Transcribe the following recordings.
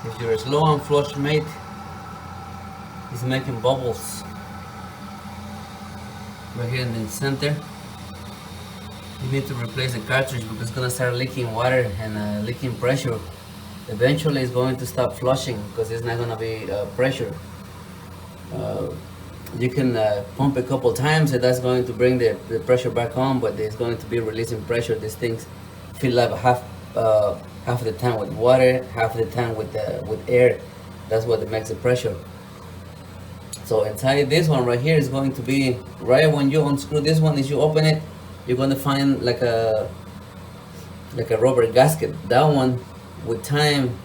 If your Sloan flushmate is making bubbles right here in the center, you need to replace the cartridge because it's gonna start leaking water and leaking pressure. Eventually it's going to stop flushing because it's not gonna be pressure. Uh, you can pump a couple times and that's going to bring the pressure back on, but it's going to be releasing pressure. These things fill up half the time with water, half the time with air. That's what makes the pressure. So inside this one right here is going to be, right when you unscrew this one, as you open it, you're going to find like a rubber gasket. That one, with time,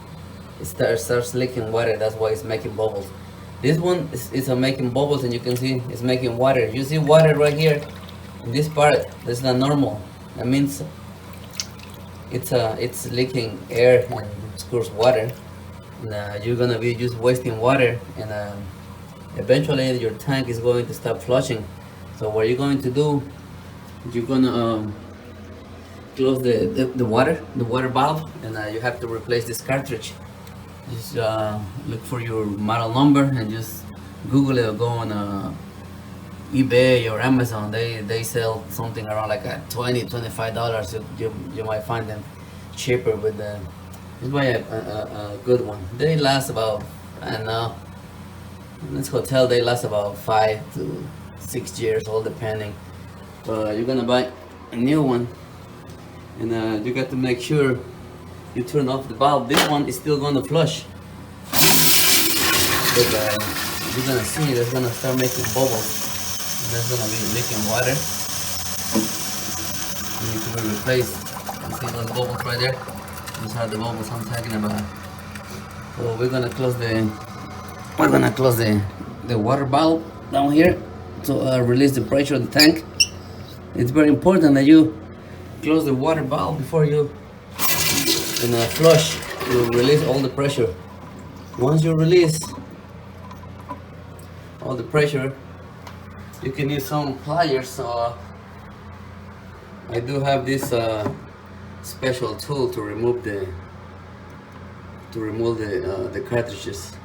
it starts leaking water. That's why it's making bubbles. This one is making bubbles, and you can see it's making water. You see water right here in this part. That's not normal. That means it's leaking air and screws water. And you're gonna be just wasting water, and eventually your tank is going to stop flushing. So what you're going to do, you're gonna close the water valve, and you have to replace this cartridge. Just look for your model number and just Google it or go on eBay or Amazon. They sell something around like $20-25. You might find them cheaper, but just buy a good one. They last about, I don't know, in this hotel they last about 5 to 6 years, all depending. But you're gonna buy a new one, and you got to make sure you turn off the valve. This one is still gonna flush, but you're gonna see it's gonna start making bubbles, and that's gonna be leaking water. It needs to be replaced. You see those bubbles right there? Those are the bubbles I'm talking about. So we're gonna close the water valve down here to release the pressure of the tank. It's very important that you close the water valve before you flush to release all the pressure. Once you release all the pressure, you can use some pliers. So I do have this special tool to remove the cartridges.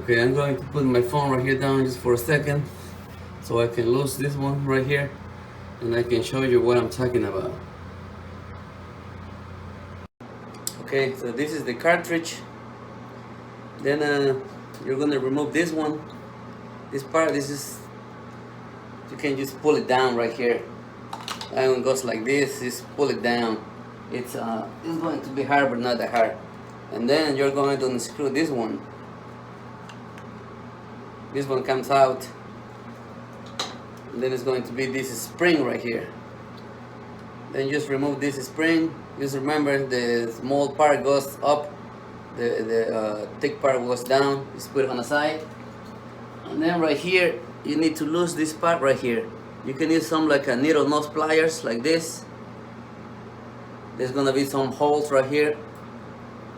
Okay, I'm going to put my phone right here down just for a second so I can lose this one right here, and I can show you what I'm talking about. Okay, so this is the cartridge. Then you're gonna remove this one. This part, you can just pull it down right here. That one goes like this. Just pull it down. It's going to be hard, but not that hard. And then you're going to unscrew this one. This one comes out. And then it's going to be this spring right here. Then just remove this spring. Just remember the small part goes up, the thick part goes down. Just put it on the side. And then right here, you need to lose this part right here. You can use some like a needle nose pliers like this. There's gonna be some holes right here.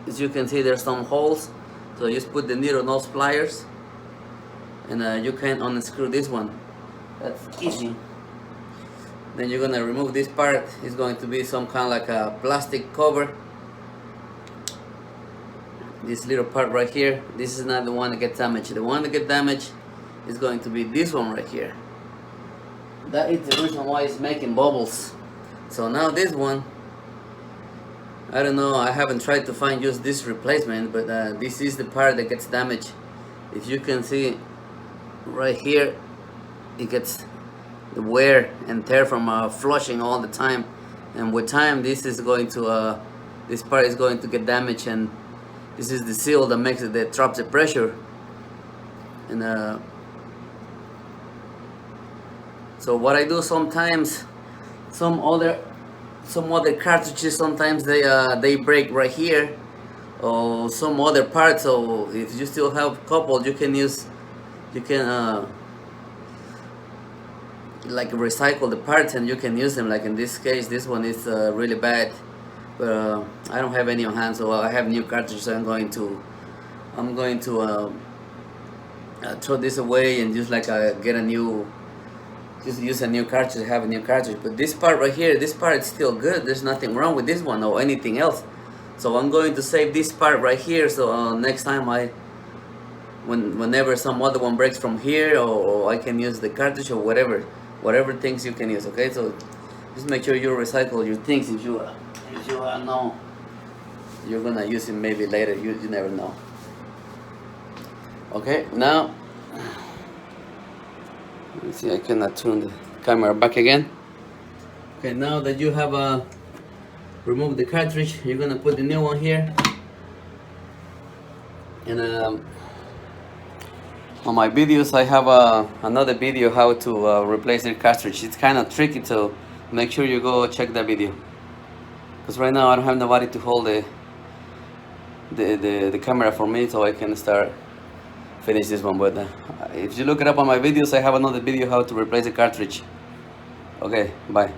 As you can see, there's some holes. So just put the needle nose pliers, and you can unscrew this one. That's easy. Then you're gonna remove this part. It's going to be some kind of like a plastic cover. This little part right here, this is not the one that gets damaged. The one that gets damaged is going to be this one right here. That is the reason why it's making bubbles. So now this one, I don't know, I haven't tried to find just this replacement, but this is the part that gets damaged. If you can see right here, it gets the wear and tear from flushing all the time, and with time this is going to this part is going to get damaged, and this is the seal that makes it, that traps the pressure. And so what I do sometimes, some other cartridges, sometimes they break right here, or some other parts. So if you still have a couple, you can like recycle the parts and you can use them. Like in this case, this one is really bad, but I don't have any on hand, so I have new cartridges. So I'm going to throw this away and just like get a new, just use a new cartridge, have a new cartridge. But this part right here, this part is still good. There's nothing wrong with this one or anything else. So I'm going to save this part right here, so next time whenever some other one breaks from here, or I can use the cartridge, or whatever things you can use. Okay, so just make sure you recycle your things if you know you're gonna use it maybe later. You never know. Okay, now let's see, I cannot turn the camera back again. Okay, now that you have removed the cartridge, you're gonna put the new one here. And on my videos, I have another video how to replace the cartridge. It's kind of tricky, so make sure you go check that video. Because right now I don't have nobody to hold the camera for me, so I can finish this one. But if you look it up on my videos, I have another video how to replace the cartridge. Okay, bye.